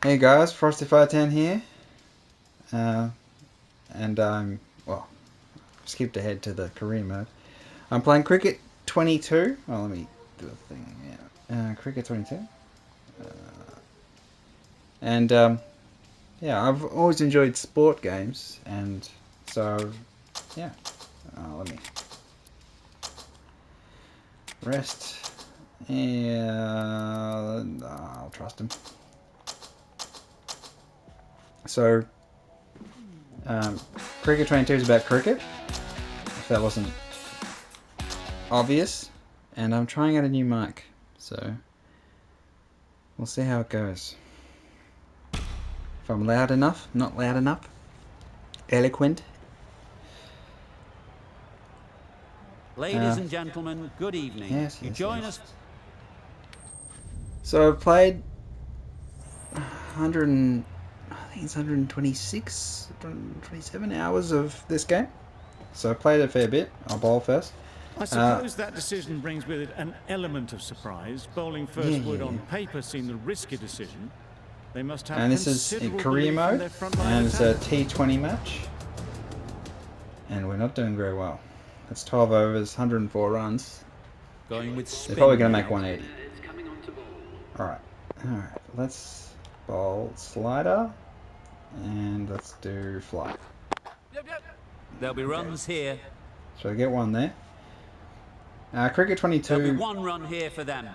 Hey guys, Frosty510 here, and well, skipped ahead to the career mode. I'm playing Cricket 22. Oh, let me do a thing, yeah. Cricket 22. And, yeah, I've always enjoyed sport games, and so, yeah. Let me rest, and I'll trust him. So, Cricket 22 is about cricket, if that wasn't obvious, and I'm trying out a new mic, so we'll see how it goes. If I'm loud enough, not loud enough, eloquent. Ladies and gentlemen, good evening. Yes. Join us. So I've played 100 and, I think it's 126, 127 hours of this game. So I played a fair bit. I'll bowl first. I suppose that decision brings with it an element of surprise. Bowling first would on paper seem the risky decision. They must have. And this is in career mode, and it's a T20 match. And we're not doing very well. That's 12 overs, 104 runs. Going with spin. They're probably going to make 180. Alright, let's bowl slider, and let's do fly. There'll be runs here. So I get one there. Cricket 22. There'll be one run here for them.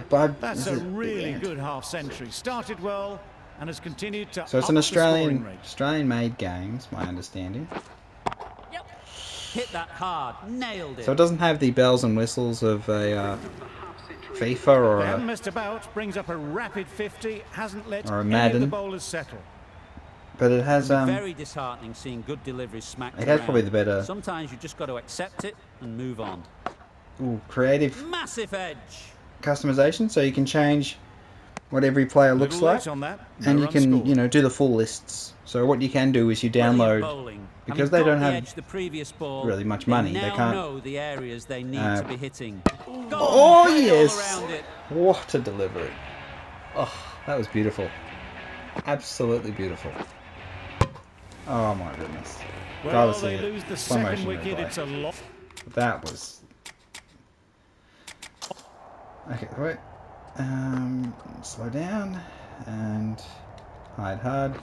That's a really good half century. Started well and has continued to. So it's an Australian-made game, is my understanding. Yep. Hit that hard, nailed it. So it doesn't have the bells and whistles of a FIFA or they haven't messed about. Brings up a rapid 50. Hasn't let or a any Madden. of the bowlers settle. But it has very disheartening seeing good deliveries smacked it has around. probably the better. Sometimes you just got to accept it and move on. Ooh, creative Massive edge. customization, so you can change what every player looks like, on that. and you can do the full lists. So what you can do is you download, because they don't have really much money. They can't know the areas they need to be hitting. Oh yes! What a delivery! Oh, that was beautiful. Absolutely beautiful. Oh my goodness. Well, they lose the second wicket. It's a lot. That was. Okay, wait. Slow down and hide hard.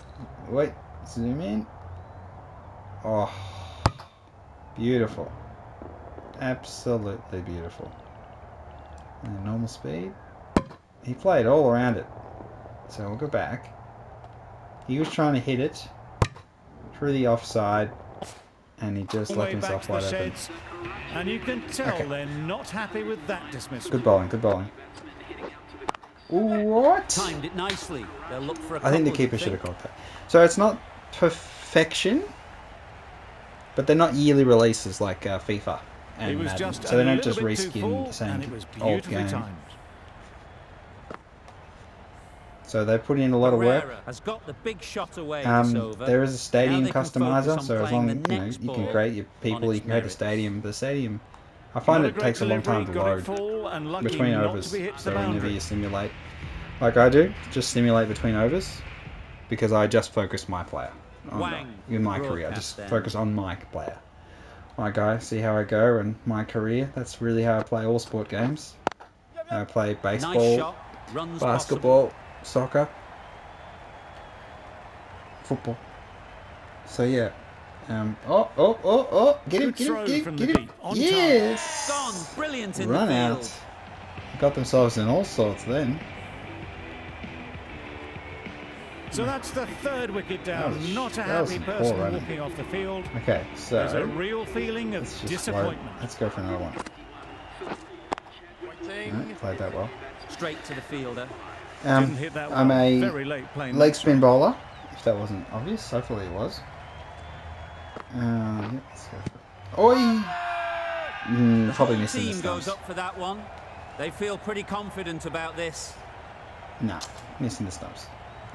Wait, zoom in. Oh, beautiful. Absolutely beautiful. And normal speed. He played all around it. So we'll go back. He was trying to hit it through the offside, and he just left himself wide open. And you can tell they're not happy with that dismissal. Good bowling, good bowling. What? Timed it nicely. They'll look for a I think the keeper should have caught that. So it's not perfection, but they're not yearly releases like FIFA and Madden. So they don't just reskin the same old game. So they put in a lot of work. Has got the big shot away there is a stadium customizer, so as long as you can create your people, you can create a stadium. The stadium, I find it takes a long time to load between overs. So whenever you simulate, like I do, just simulate between overs, because I just focus my player in my career. I just focus on my player. My guy, see how I go and my career. That's really how I play all sport games. I play baseball, basketball, soccer, football. So yeah. Get him. Yes! Gone. Brilliant in Run the field. out. Got themselves in all sorts then. So that's the third wicket down. Not a happy person walking off the field. Okay, so there's a real feeling of disappointment. Let's go for another one. Right, played that well. Straight to the fielder. I'm a leg spin bowler, if that wasn't obvious. Hopefully it was. Yeah, let's go for it. Oi! Probably missing the stumps. Team goes up for that one. They feel pretty confident about this. No, missing the stumps.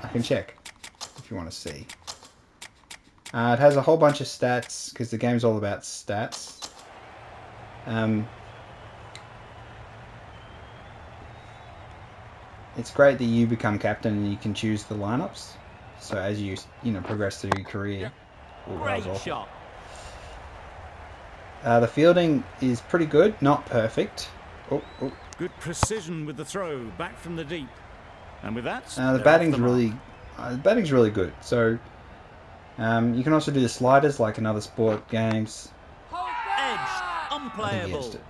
I can check if you want to see. It has a whole bunch of stats, because the game's all about stats. it's great that you become captain and you can choose the lineups. So as you progress through your career. Ooh, that was Great awful. shot. The fielding is pretty good, not perfect. Good precision with the throw back from the deep, and with that, the batting's really good. So you can also do the sliders like in other sport games. Edge. I think he edged Unplayable. it.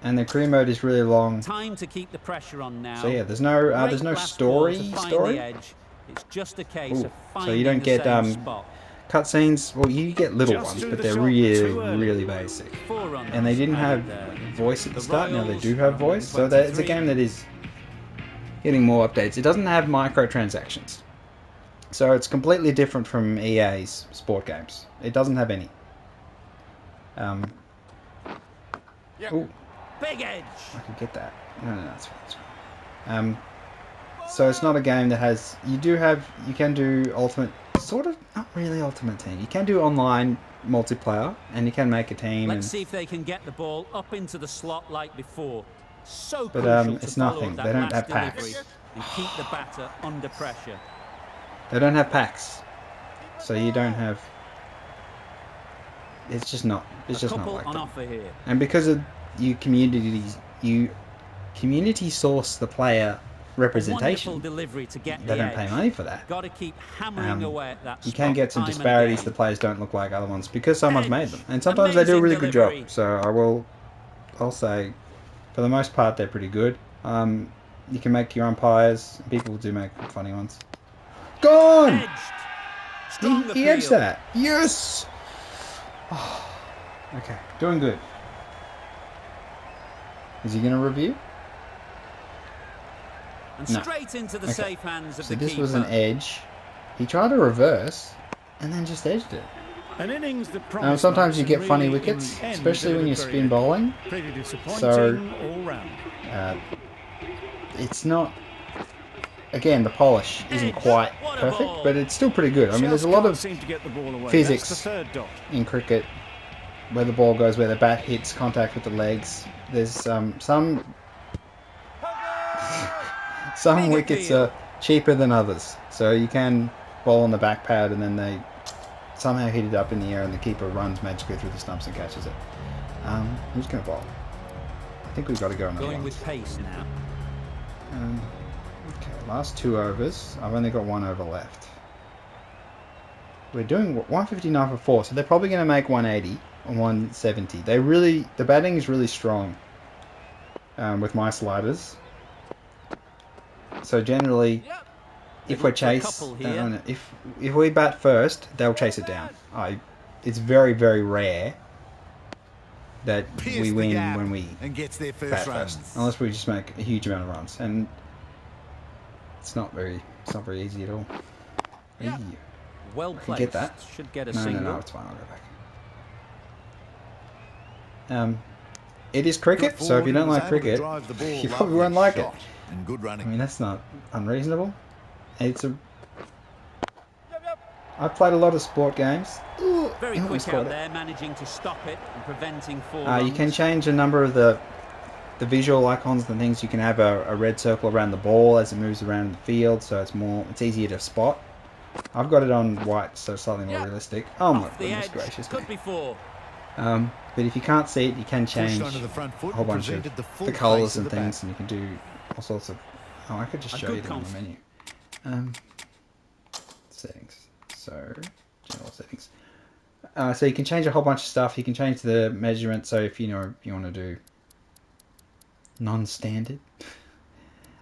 And the career mode is really long. Time to keep the pressure on now. So yeah, there's no Great last ball to find story. the edge. It's just a case of finding So you don't the get same spot. cutscenes. Well, you get little Just ones, threw but the they're shot really, too early. really basic. 4 runs And they didn't have added there. voice at the start. Now they Royals do have on voice. So number it's a 23. game that is getting more updates. It doesn't have microtransactions. So it's completely different from EA's sport games. It doesn't have any. Ooh, Big edge. I could get that. No, that's fine. That's fine. So it's not a game that has... You can do ultimate... Sort of, not really ultimate team. You can do online multiplayer, and you can make a team. Let's see if they can get the ball up into the slot like before. So But crucial to it's follow nothing. up that They don't last have delivery packs. and keep the batter under pressure. They don't have packs. So you don't have... It's just not like on that. offer here. And because of you community source the player representation, Delivery to get they don't pay money for that. Got to keep hammering away at that. You can get some time and disparities. again. The players don't look like other ones because someone's made them, and sometimes Amazing they do a really good delivery. job. So I'll say, for the most part, they're pretty good. You can make your umpires. People do make funny ones. Gone. Edged. Strong He edged appeal. that. Yes. Okay, doing good. Is he going to review? And No. straight into the Okay. safe hands of So the this keeper. was an edge. He tried to reverse and then just edged it. An innings that promised Sometimes you much get and funny really, wickets, in the end, especially when delivered you're very spin little. bowling. Pretty disappointing So, all round. It's not... Again, the polish isn't quite What a perfect, ball. but it's still pretty good. I mean, there's a lot Just of can't seem to get the ball away. physics That's the third dot. in cricket where the ball goes, where the bat hits contact with the legs. There's some Big wickets appeal. are cheaper than others. So you can bowl on the back pad and then they somehow hit it up in the air and the keeper runs magically through the stumps and catches it. Who's going to bowl? I think we've got to go on the Going with pace now. Okay, last 2 overs. I've only got 1 over left. We're doing 159 for 4, so they're probably going to make 180 or 170. The batting is really strong with my sliders. So generally, if we're chased, if we bat first, they'll chase it down. It's very, very rare that we win when we bat first, unless we just make a huge amount of runs, and it's not very easy at all. Yep. Well I can placed. get that. Should get a No, single. it's fine. I'll go back. It is cricket, so if you don't like cricket, you probably won't like it. And good running. I mean, that's not unreasonable. I've played a lot of sport games. Very quick almost out caught it. there, managing to stop it and preventing 4 You runs. can change a number of the visual icons and things. You can have a red circle around the ball as it moves around the field, so it's easier to spot. I've got it on white, so slightly more realistic. Oh my Off the goodness edge. gracious Could me. be 4. But if you can't see it, you can change Pushed onto the front foot a whole and bunch of presented the full the colours face of and the things, bat. and you can do all sorts of... Oh, I could just show you them on the menu. Settings. So, general settings. So you can change a whole bunch of stuff. You can change the measurement. So if you want to do non-standard,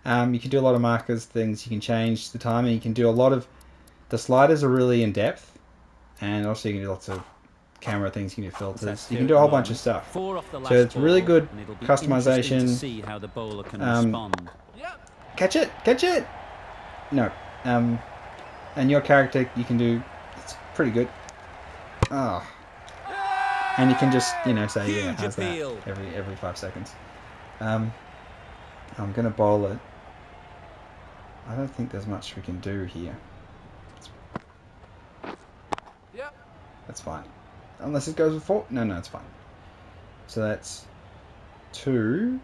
you can do a lot of markers, things. You can change the timing. You can do a lot of... The sliders are really in depth, and also you can do lots of camera things. You can do filters. You can do a whole bunch of stuff. 4 off the last So it's really ball, good and it'll be customization. interesting to see how the bowler can respond. Catch it! No. And your character, you can do... It's pretty good. Oh. And you can just, say, Huge yeah, how's appeal. that? Every 5 seconds. I'm going to bowl it. I don't think there's much we can do here. That's fine. Unless it goes with 4. No, it's fine. So that's 2.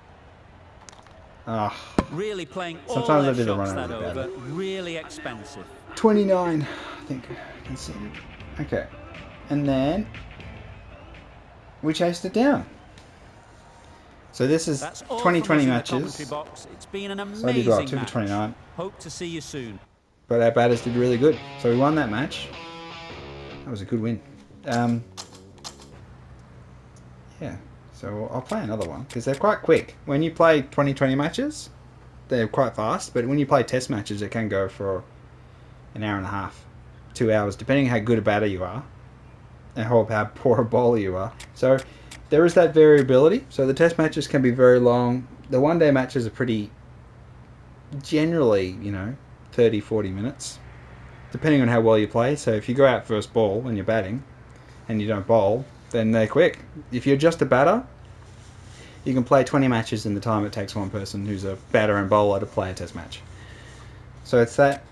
Ah, Really playing all sometimes I their did a shots run that over over. better. Really expensive. 29, I think, conceded. Okay, and then we chased it down. So this is That's all 2020 from us in the commentary matches. box. It's been an So I did well, amazing 2 for match. 29. Hope to see you soon. But our batters did really good. So we won that match. That was a good win. Yeah, so I'll play another one because they're quite quick. When you play 2020 matches, they're quite fast. But when you play test matches, it can go for an hour and a half, 2 hours, depending on how good a batter you are and how poor a bowler you are. So there is that variability. So the test matches can be very long. The one-day matches are pretty generally, 30, 40 minutes, depending on how well you play. So if you go out first ball when you're batting and you don't bowl, then they're quick. If you're just a batter, you can play 20 matches in the time it takes one person who's a batter and bowler to play a test match. So it's that.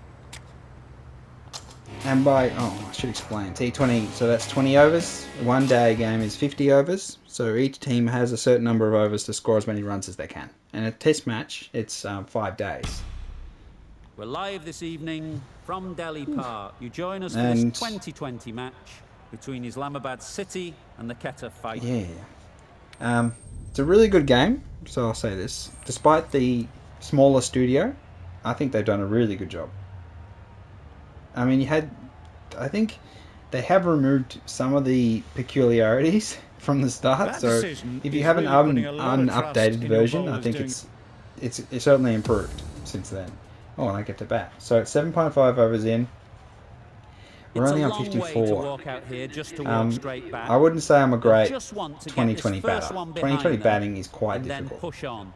And I should explain. T20, so that's 20 overs. One day game is 50 overs. So each team has a certain number of overs to score as many runs as they can. And a test match, it's 5 days. We're live this evening from Delhi Park. You join us for And this 2020 match between Islamabad City and the Quetta fight. Yeah. It's a really good game, so I'll say this. Despite the smaller studio, I think they've done a really good job. I mean, I think they have removed some of the peculiarities from the start. So if you have an unupdated version, I think it's certainly improved since then. Oh, and I get to bat. So it's 7.5 overs in. We're only on 54. I wouldn't say I'm a great 2020 batter. 2020 batting is quite difficult. Push on.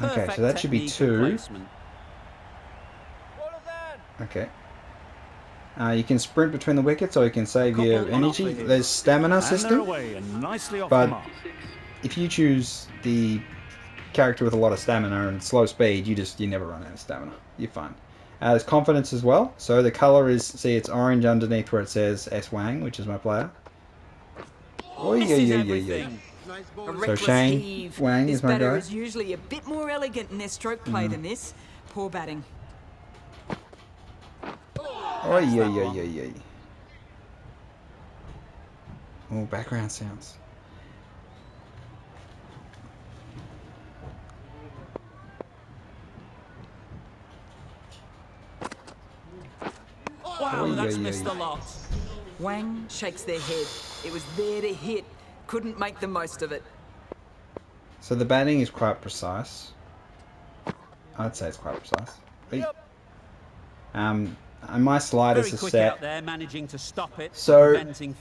Okay, so that should be 2. Okay. You can sprint between the wickets or you can save your energy. There's stamina system. But if you choose the character with a lot of stamina and slow speed, you never run out of stamina. You're fine. There's confidence as well. So the colour is, see, it's orange underneath where it says S. Wang, which is my player. Oh, yeah. So Shane Wang is my guy. Is usually a bit more elegant in their stroke play than this. Poor batting. Oh, yeah. Oh, background sounds. Wow, that's missed a lot. Wang shakes their head. It was there to hit. Couldn't make the most of it. So the batting is quite precise. I'd say it's quite precise. And my sliders are set. There, managing to stop it, so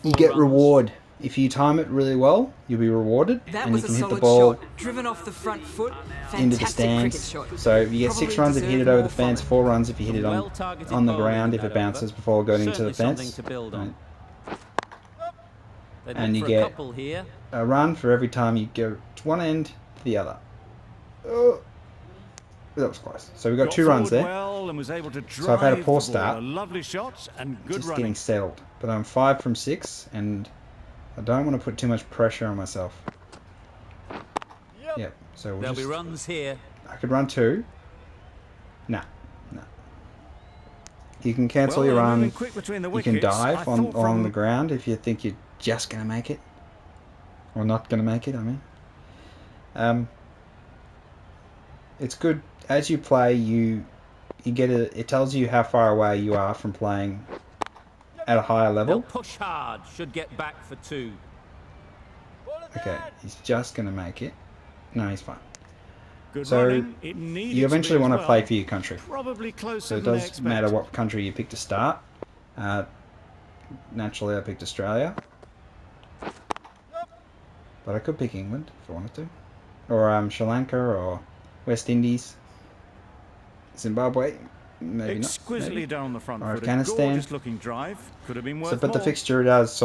you get reward. If you time it really well, you'll be rewarded. That and was you can a hit the solid ball shot. Driven off the front foot. into the stands. So you get 6 runs if you hit it over the fence, 4 runs if you hit it on the ground if it bounces before going into the fence. Right. And you get a run for every time you go to one end to the other. Oh, that was close. So we got 2 runs there. So I've had a poor start. Just getting settled. But I'm 5 from 6 and I don't want to put too much pressure on myself. Yep. So there'll be runs here. I could run 2. No. You can cancel your run. You can dive on the ground if you think you're just going to make it. Or not going to make it, I mean. It's good. As you play, you get it tells you how far away you are from playing at a higher level. They'll push hard. Should get back for 2. Okay, he's just going to make it. No, he's fine. So you eventually want to play for your country. So it does matter what country you pick to start. Naturally, I picked Australia. But I could pick England if I wanted to. Or Sri Lanka or West Indies. Zimbabwe. Maybe Exquisitely not. down the front or foot. Afghanistan. Looking drive. Could have been worth But the more. fixture does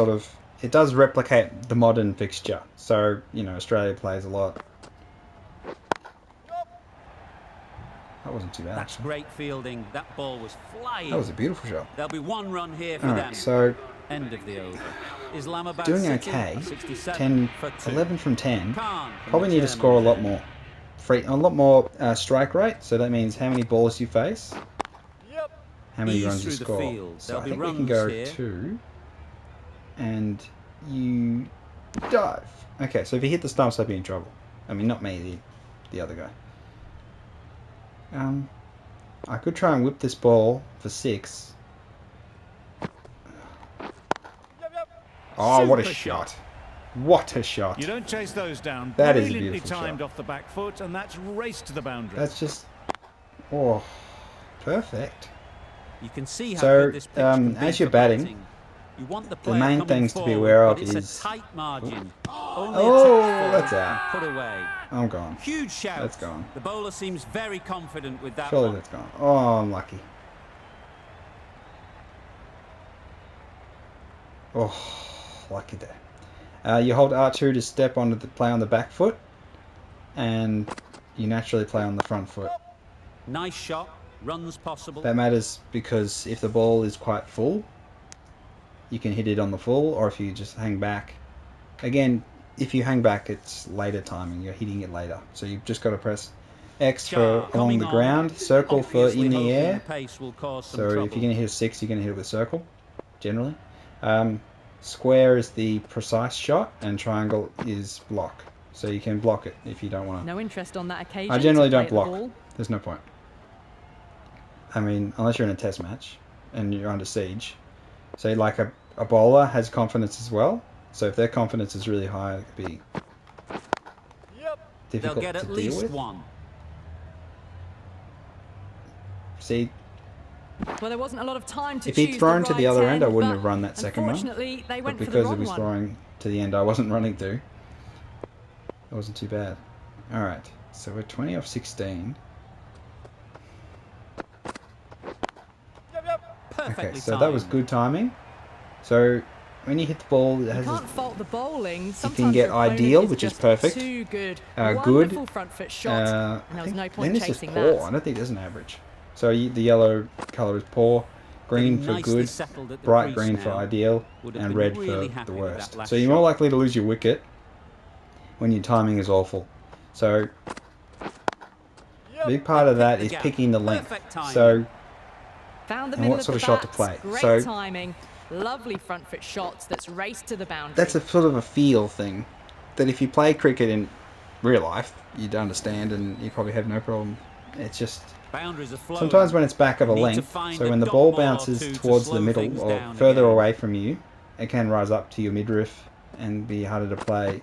does replicate the modern fixture. So, Australia plays a lot. That wasn't too bad. That's actually. great fielding. That ball was flying. That was a beautiful shot. There'll be 1 run here for All them. right, so End of the over. Islamabad doing City, okay. 67 10, for 2. 11 from 10. Khan from Probably the need to score a lot Germans more. A lot more strike rate. So that means how many balls you face, how many Ease runs you through the score. field. So There'll I be think we can runs go here. 2, and you dive. Okay, so if you hit the stumps, I'd be in trouble. I mean, not me, the other guy. I could try and whip this ball for 6. Oh, what a Super shot! What a shot! You don't chase those down. That is a Brilliantly beautiful timed shot. off the back foot, and that's race to the boundary. That's just, oh, perfect. You can see how So, good this pitch can be as you're for batting, You want the the player main coming things to be forward, aware of but it's is... a tight margin. Only Oh, a touch forward that's out. and put away. I'm gone. Huge shout. That's gone. The bowler seems very confident with that Surely one. that's gone. Oh, I'm lucky. Oh, lucky there. You hold R2 to step onto the play on the back foot, and you naturally play on the front foot. Nice shot. Runs possible. That matters because if the ball is quite full, you can hit it on the full, or if you just hang back. Again, if you hang back, it's later timing. You're hitting it later. So you've just got to press X for along the ground, circle for in the air. So if you're going to hit a 6, you're going to hit it with circle, generally. Square is the precise shot, and triangle is block. So you can block it if you don't want to. No interest on that occasion. I generally to play don't block. the ball. There's no point. I mean, unless you're in a test match and you're under siege. So like a bowler has confidence as well. So if their confidence is really high, it could be difficult They'll get to at deal least with. one. See, Well, there wasn't a lot of time to if choose he'd thrown the to the right other end, I end, wouldn't but have run that second one. Unfortunately, they But went for the because wrong it was one. throwing to the end, I wasn't running to. It wasn't too bad. Alright, so we're 20 off 16. Perfectly Okay, so that was timed. good timing. So when you hit the ball, it You has can't fault the bowling. you Sometimes can get your opponent ideal, is which is just perfect. Too good. Good. Wonderful front foot shot. I and there was think no point then it's just chasing poor. that. I don't think there's an average. So the yellow colour is poor, green Getting for nicely good, settled at the bright crease green for now. ideal, Would have and been red really for happy the with worst. that last So you're more shot. likely to lose your wicket when your timing is awful. So a big part of that is picking the length. Perfect timing. So Found the and middle what of sort the of shot to bat. play. Great So timing. Lovely front foot shots that's raced to the boundary. that's a sort of a feel thing that if you play cricket in real life, you'd understand and you probably have no problem. It's just Boundaries are flowing. sometimes when it's back of a Need to length, find so a when the dot ball ball or bounces two to towards the slow middle things or down further again. away from you, it can rise up to your midriff and be harder to play.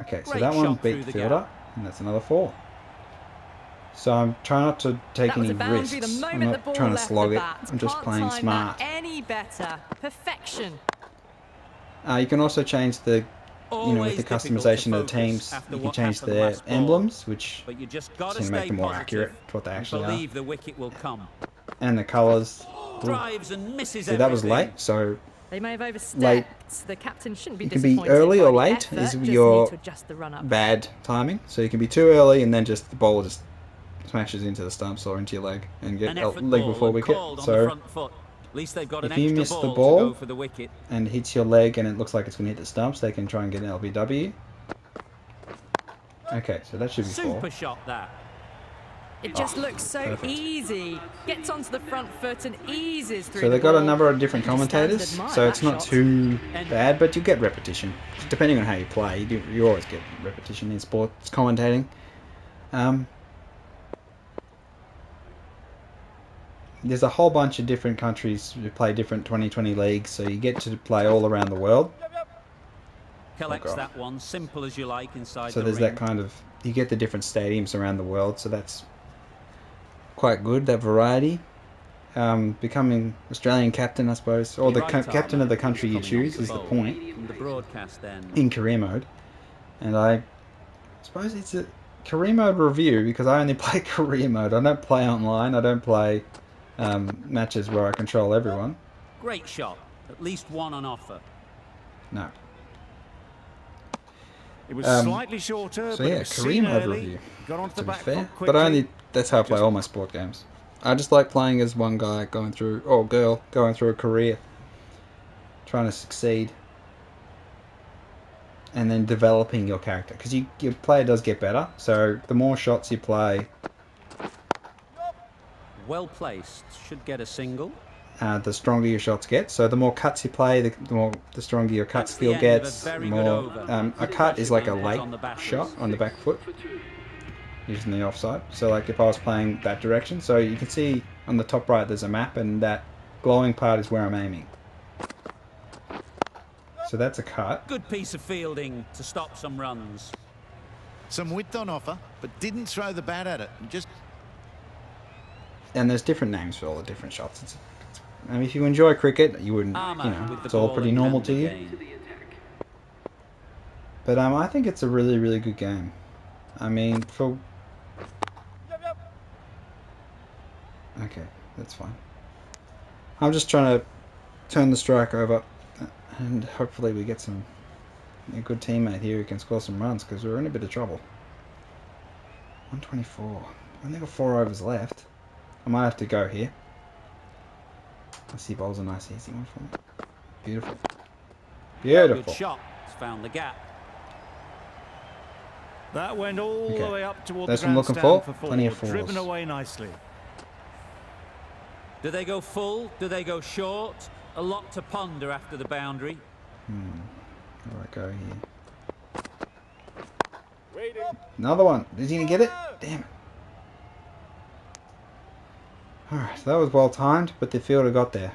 Okay, so Great that one shot beat through the the fielder, gap. and that's another 4. So I'm trying not to take That was any a boundary the risks. moment I'm the not ball trying to left slog the it. bat. I'm just Can't playing time smart. that any better. Perfection. You can also change the, with Always the difficult to customization of the focus teams, after you can what change happened their last ball. emblems, which But you just is got to going to make stay them more positive accurate to what they and actually are. believe the wicket will come. And the colours. Drives and misses See, that was everything. late, so They may have overstepped. Late. The captain shouldn't be You can be disappointed early by or the late effort, is just your need to adjust the run up. bad timing. So you can be too early and then just the ball just smashes into the stumps or into your leg and get An a effort leg ball before and wicket. called on the So front foot. At least they've got an if you extra miss the ball ball to go for the wicket. and hits your leg and it looks like it's going to hit the stumps, they can try and get an LBW. Okay, so that should be 4. Super shot that. It just looks so perfect. easy. Gets onto the front foot and eases through So the they've got a ball. number of different You just stand and commentators, admire so that it's not shot. too bad, but you get repetition. Depending on how you play, you always get repetition in sports commentating. There's a whole bunch of different countries who play different 2020 leagues, so you get to play all around the world. Collects God. that one, simple as you like inside So the there's ring. that kind of, you get the different stadiums around the world, so that's quite good, that variety. Becoming Australian captain, I suppose, or the captain of the country you choose is the point From the broadcast then. in career mode. And I suppose it's a career mode review because I only play career mode. I don't play online. I don't play matches where I control everyone. Great shot. At least one on offer. No. It was slightly shorter, So but it yeah, was career seen mode early. review. Got onto To the be back fair, foot quickly. but that's how I play all my sport games. I just like playing as one guy going through, or girl going through a career, trying to succeed, and then developing your character, because your player does get better. So the more shots you play, Well placed. Should get a single. the stronger your shots get. So the more cuts you play, the stronger your cut That's the skill end of a gets. very The good more over. a cut is like a Pressure being put late on the batters. shot on the back foot, using the offside. So like if I was playing that direction, so you can see on the top right there's a map, and that glowing part is where I'm aiming. So that's a cut. Good piece of fielding to stop some runs. Some width on offer, but didn't throw the bat at it. And there's different names for all the different shots. I mean, if you enjoy cricket, you wouldn't, it's all pretty normal to you. But I think it's a really, really good game. I mean, for... Okay, that's fine. I'm just trying to turn the strike over, and hopefully we get a good teammate here who can score some runs, because we're in a bit of trouble. 124. I only got 4 overs left. I might have to go here. I see bowls a nice easy one for me. Beautiful. Beautiful. Good shot. It's found the gap. That went all the way up toward That's the what I'm looking grandstand for. for 4. Plenty of fours. Driven away nicely. Do they go full? Do they go short? A lot to ponder after the boundary. How do I go here? Another one. Is he going to get it? Damn it. Alright, so that was well timed, but the fielder got there.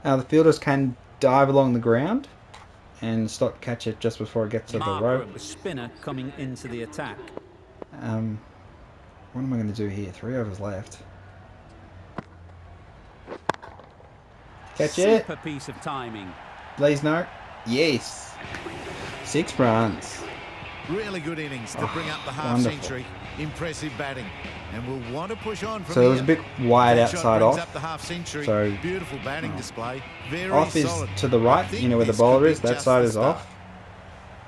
Now the fielders can dive along the ground and catch it just before it gets to the rope. The spinner coming into the attack. What am I going to do here? 3 overs left. Catch it. Super piece of timing. Please no. Yes. 6 runs. Really good innings to bring up the half century. Impressive batting, and we'll want to push on from So it was a bit wide outside off. Up the half century. So beautiful batting display. Very off is solid. to the right, you know where the bowler is. That side is off,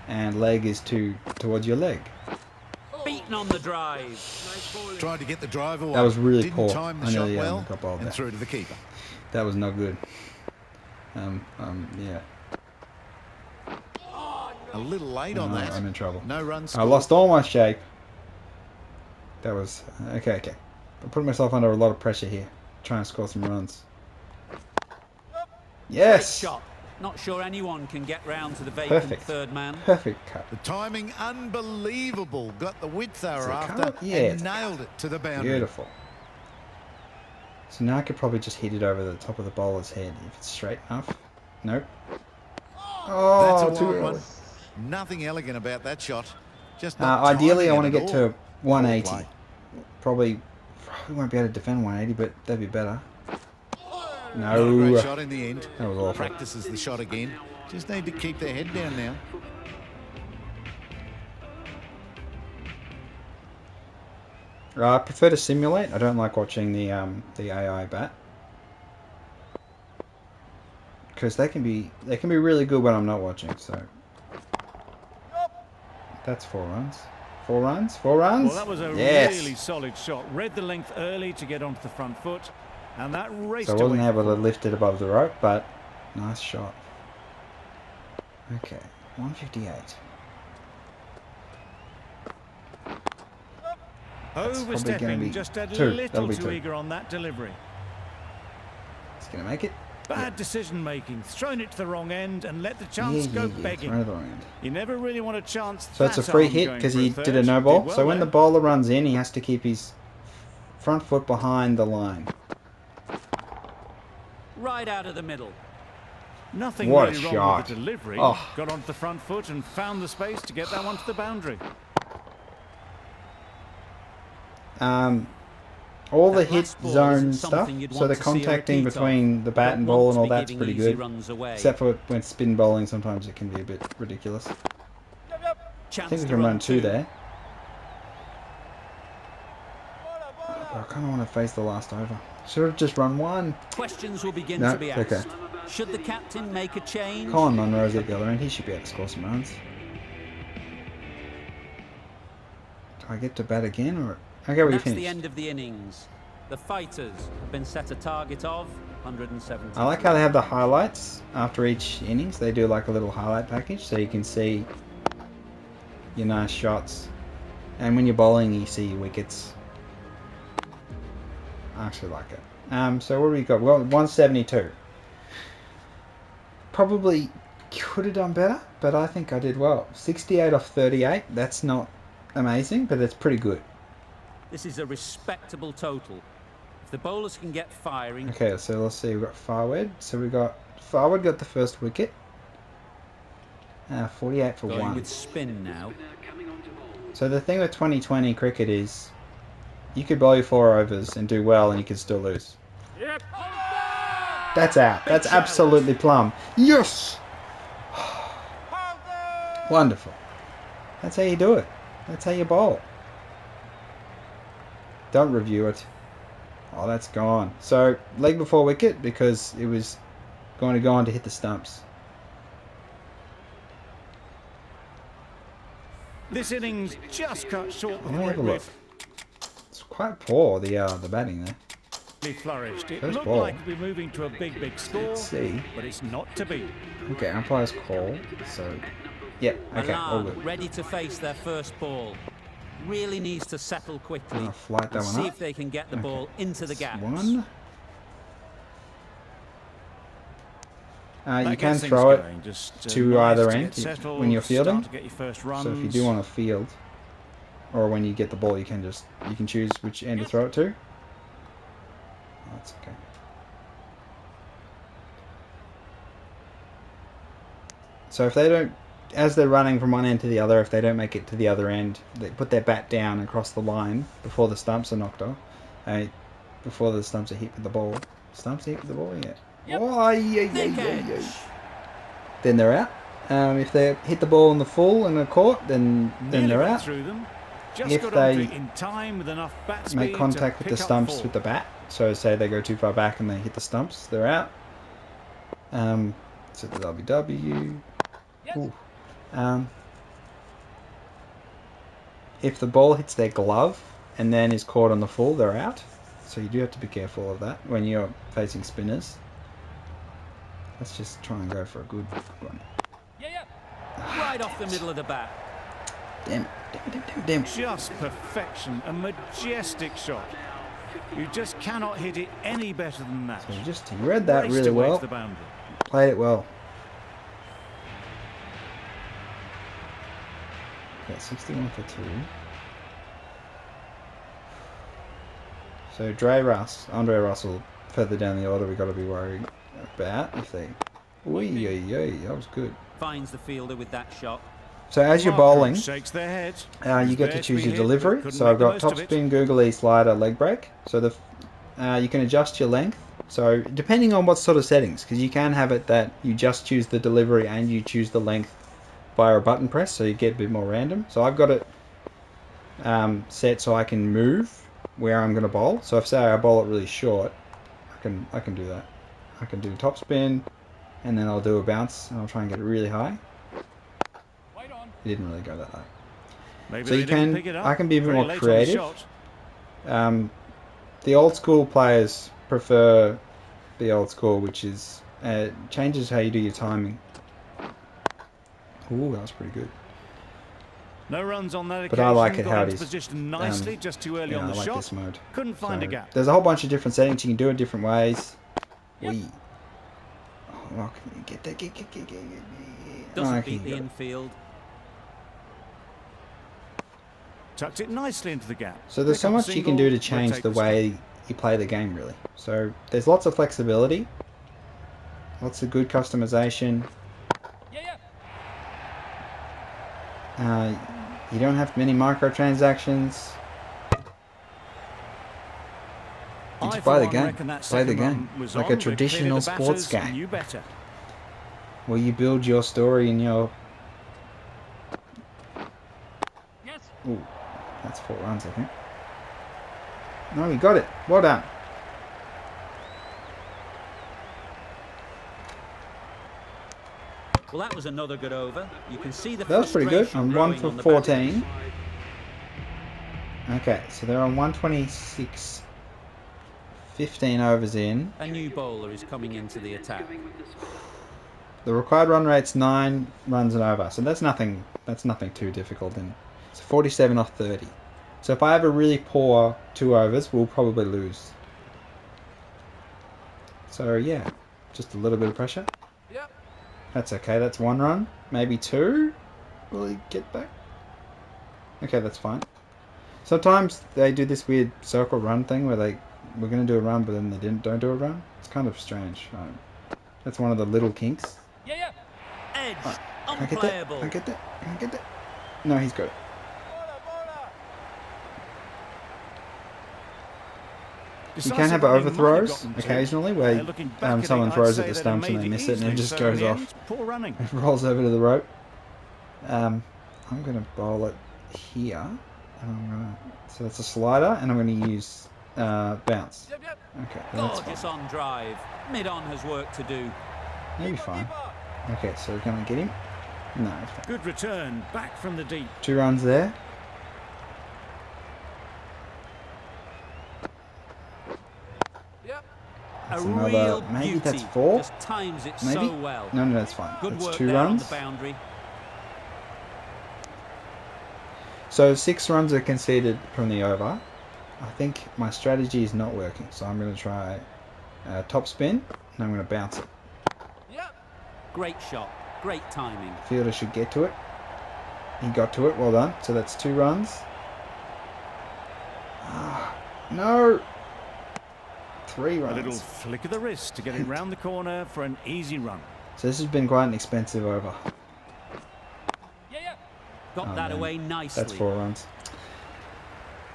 and leg is towards your leg. Beaten on the drive. Tried to get the drive away. That was really Didn't poor. time the I shot nearly well, got bowled and there. through to the keeper. That was not good. Yeah. A little late on that. I'm in trouble. No runs. I lost all my shape. That was okay. I'm putting myself under a lot of pressure here, trying to score some runs. Yes. Great shot. Not sure anyone can get round to the vacant Perfect. third man. Perfect cut. The timing unbelievable. Got the width they were after cut? Yeah, and it's a nailed it to the boundary. Beautiful. So now I could probably just hit it over the top of the bowler's head if it's straight enough. Nope. Oh, That's a too wild early. one. Nothing elegant about that shot. Just Ideally, I want to to get to 180. Probably won't be able to defend 180, but that'd be better. Not a great No. shot in the end. That was awful. Practices the shot again. Just need to keep their head down now. I prefer to simulate. I don't like watching the AI bat, because they can be really good when I'm not watching. So that's 4 runs. 4 runs. 4 runs. Well, that was a yes. really solid shot. Read the length early to get onto the front foot, and that raced So I wasn't away. able to lift it above the rope, but nice shot. Okay, 158. Overstepping, just a 2. little That'll be too 2. eager on that delivery. It's gonna make it. Bad decision making, thrown it to the wrong end and let the chance go begging. Right at the wrong end. You never really want a chance. So it's a free hit because he did a no ball. So when the bowler runs in, he has to keep his front foot behind the line. Right out of the middle. Nothing What a really wrong shot. with the delivery. Oh. Got onto the front foot and found the space to get that one to the boundary. All the That hit last ball zone isn't stuff, something you'd so want the to see a contacting repeat of. between the bat and Don't ball want and all to be that's giving pretty easy good. runs away. Except for when spin bowling, sometimes it can be a bit ridiculous. I Chance think we to can run run 2 two. there. But I kind of want to face the last over. Should have just run 1. Questions will begin No, to be it's asked. okay. Should the captain make a change? Colin Munro's at the other end. He should be able to score some runs. Do I get to bat again, or okay? We That's finished. the end of the innings. The fighters have been set a target of 170. I like how they have the highlights after each innings. They do like a little highlight package so you can see your nice shots. And when you're bowling, you see your wickets. I actually like it. So what do we got? Well, 172. Probably could have done better, but I think I did well. 68 off 38. That's not amazing, but it's pretty good. This is a respectable total. If the bowlers can get firing... Okay, so let's see. We've got Farwood. So we got... Farwood got the first wicket. 48 for Going 1. with spin now. So the thing with 2020 cricket is you could bowl your 4 overs and do well and you could still lose. Yep. That's out. That's absolutely plumb. Yes! Wonderful. That's how you do it. That's how you bowl. Don't review it. Oh, that's gone. So, leg before wicket because it was going to go on to hit the stumps. This innings just cut short Let me before have it a look. It's quite poor, the batting there. really flourished. It First looked ball. like we're moving to a big score, Let's see. but it's not to be. Okay, umpire's call. So, yep. Okay, all Milan good. ready to face their first ball. Really needs to settle quickly. I'll flight that and one see up. if they can get the Okay. ball into the gaps. One. You That can gets things throw it going. Just, to nice either to end get settled, when you're fielding. start to get your first So if you runs. do want to field, or when you get the ball, you can choose which end to throw it to. Oh, that's okay. So if they don't, as they're running from one end to the other, if they don't make it to the other end, they put their bat down across the line before the stumps are knocked off. Before the stumps are hit with the ball. Stumps are hit with the ball, yeah. Yep. Oh, yeah. Thick edge. Then they're out. If they hit the ball in the full and are caught, then Nearly they're got out. through them. Just If got they onto it in time with enough bat speed Make contact to with the pick up stumps ball. with the bat. So say they go too far back and they hit the stumps, they're out. So the WW. Ooh. If the ball hits their glove and then is caught on the full, they're out. So you do have to be careful of that when you're facing spinners. Let's just try and go for a good one. Right off the middle of the bat. Damn it. Just perfection, a majestic shot. You just cannot hit it any better than that. So you read that Raced really away to well. the boundary. Played it well. Okay, 61 for 2. So Andre Russell, further down the order, we've got to be worried about if they... that was good. Finds the fielder with that shot. So as you're Markram bowling, shakes their head. you get to There choose be your hit, delivery. but couldn't So make I've the got most top of it. spin, googly, slider, leg break. So you can adjust your length. So depending on what sort of settings, because you can have it that you just choose the delivery and you choose the length via a button press, so you get a bit more random. So I've got it set so I can move where I'm going to bowl. So if say I bowl it really short, I can do that. I can do top spin, and then I'll do a bounce, and I'll try and get it really high. It didn't really go that high. Maybe So they you didn't pick it up I can be a bit very more late on the creative. shot. The old school players prefer the old school, which is changes how you do your timing. Ooh, that was pretty good. No runs on that occasion. But I like it got how it into is. Position nicely, just too early Yeah, on the I like shot. this mode. Couldn't find a So, gap. there's a whole bunch of different settings you can do it different ways. Wee. Oh, get that. Doesn't Okay, beat the infield. Tucked it nicely into the gap. So there's Pick so up a much you can single, do to change rotate the strike. way you play the game, really. So there's lots of flexibility, lots of good customization. You don't have many microtransactions. You I, just for play the one, game. reckon that Play the second game run was like on, a but clearly traditional the sports batters game, knew better. where you build your story and your... Ooh, that's 4 runs, I think. No, we got it. Well done. Well, that was another good over. You can see the That was pretty good. frustration I'm 1 growing for on the 14. Okay, so they're on 126.50. 15 overs in. A new bowler is coming into the attack. The required run rate's 9 runs and over, so that's nothing too difficult. And it's 47 off 30. So if I have a really poor 2 overs, we'll probably lose. So yeah, just a little bit of pressure. Yep. That's okay, that's 1 run. Maybe 2? Will he get back? Okay, that's fine. Sometimes they do this weird circle run thing where we're going to do a run, but then they don't do a run. It's kind of strange. That's one of the little kinks. Yeah. Edge. Right. Unplayable. I get that. No, he's got it. You can have overthrows occasionally where someone throws at the stumps and they miss it and it just goes off. Poor running. It rolls over to the rope. I'm going to bowl it here. So that's a slider and I'm going to use bounce. Yep. Okay, that's Gorgeous fine. on drive. Mid-on has work to do. Maybe fine. Okay, so we're going to get him. No, it's fine. Good return, back from the deep. 2 runs there. Yep. That's A another, real maybe beauty. that's 4. Just times it Maybe? so well. No, that's fine. Good That's work 2 there on runs. the boundary. So 6 runs are conceded from the over. I think my strategy is not working, so I'm going to try top spin and I'm going to bounce it. Yep. Great shot. Great timing. Fielder should get to it. He got to it. Well done. So that's 2 runs. No. 3 A little runs. flick of the wrist to get it round the corner for an easy run. So this has been quite an expensive over. Yeah. Got Oh, that man. away nicely. That's 4 runs.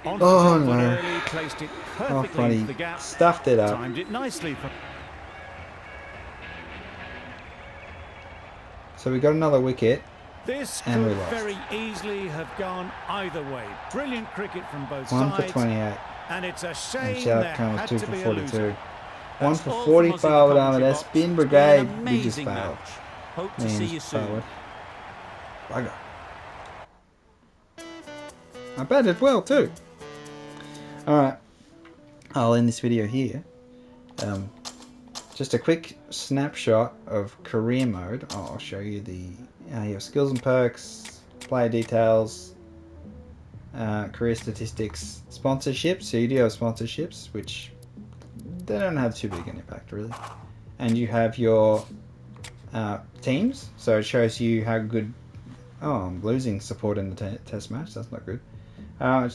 On Oh, to top no. early, placed it Oh, perfectly funny. into the gap. Stuffed it up. Timed it nicely. So we got another wicket. This And we could lost. very easily have gone either way. Brilliant cricket from both 1 for sides. 28. And it's a And shame shout there out Connell's had 2 to for be a 42. loser. 1 That's for all 40 from us for in the Albert commentary Ahmed. box. Spin It's brigade. been an We just amazing failed. match. Hope to Man, see you soon. forward. Bugger. I batted well too. Alright. I'll end this video here. Just a quick snapshot of career mode. I'll show you the your skills and perks, player details, career statistics, sponsorships. So you do have sponsorships, which they don't have too big an impact really. And you have your teams, so it shows you how good. Oh, I'm losing support in the test match. That's not good.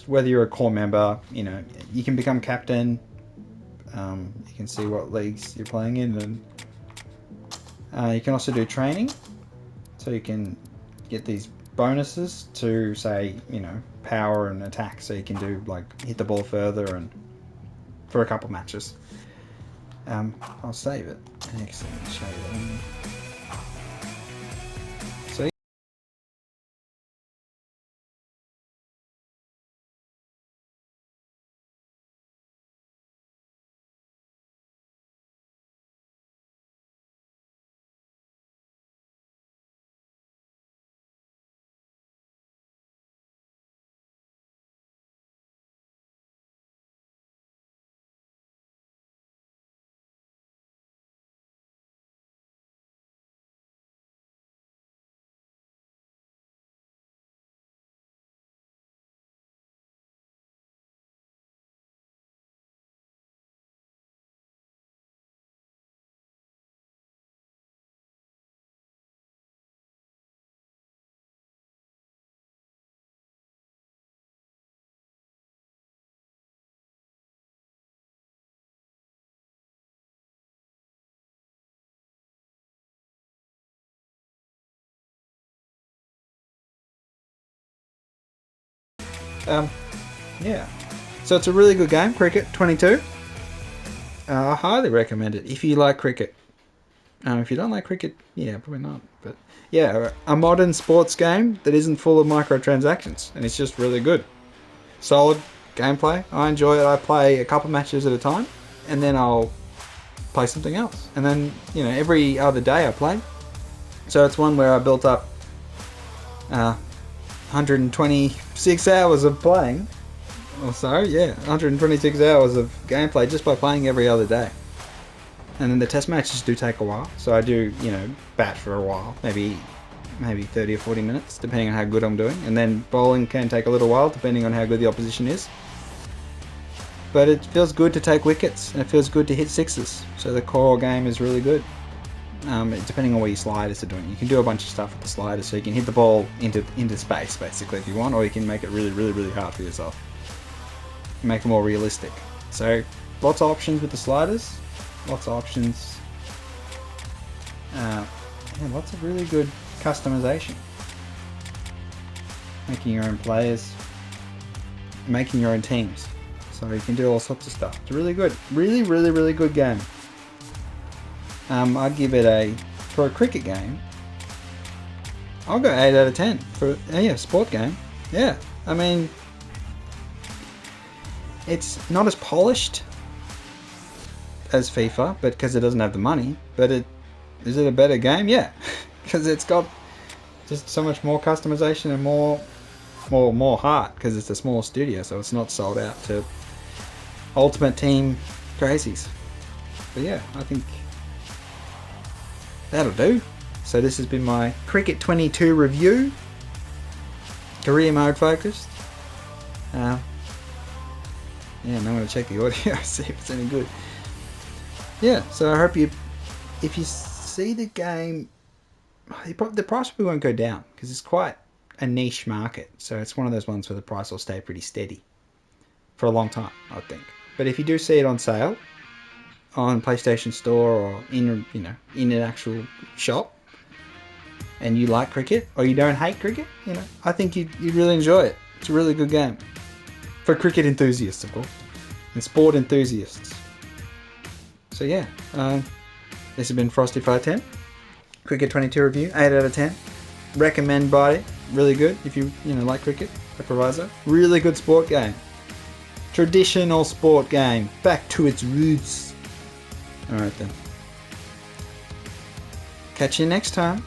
Whether you're a core member, you can become captain. You can see what leagues you're playing in, and you can also do training. So you can get these bonuses to say, power and attack. So you can do hit the ball further and for a couple matches. I'll save it. Excellent. Show you that. Yeah. So it's a really good game, Cricket 22. I highly recommend it if you like cricket. If you don't like cricket, yeah, probably not. But yeah, a modern sports game that isn't full of microtransactions, and it's just really good. Solid gameplay. I enjoy it. I play a couple matches at a time, and then I'll play something else. And then, every other day I play. So it's one where I built up 126 hours of playing or so. Yeah, 126 hours of gameplay just by playing every other day. And then the test matches do take a while, so I do, you know, bat for a while, maybe 30 or 40 minutes, depending on how good I'm doing. And then bowling can take a little while, depending on how good the opposition is. But it feels good to take wickets, and it feels good to hit sixes. So the core game is really good. Depending on what your sliders are doing. You can do a bunch of stuff with the sliders, so you can hit the ball into space, basically, if you want, or you can make it really, really, really hard for yourself. Make it more realistic. So, lots of options with the sliders. Lots of options. And lots of really good customization. Making your own players. Making your own teams. So you can do all sorts of stuff. It's really good. Really, really, really good game. I'd give it for a cricket game, I'll go 8 out of 10. For a sport game. Yeah. I mean, it's not as polished as FIFA, but because it doesn't have the money. But is it a better game? Yeah. Because it's got just so much more customization and more heart, because it's a small studio, so it's not sold out to Ultimate Team crazies. But yeah, I think that'll do. So this has been my Cricket 22 review. Career mode focused. Yeah, and I'm going to check the audio, see if it's any good. Yeah, so I hope if you see the game, the price probably won't go down, because it's quite a niche market. So it's one of those ones where the price will stay pretty steady for a long time, I think. But if you do see it on sale on PlayStation Store or in an actual shop, and you like cricket or you don't hate cricket, I think you'd really enjoy it. It's a really good game for cricket enthusiasts, of course, and sport enthusiasts. So yeah, this has been Frosty510 Cricket 22 review, 8 out of 10. Recommend buy it. Really good if you like cricket. A proviso. Really good sport game. Traditional sport game. Back to its roots. Alright then. Catch you next time.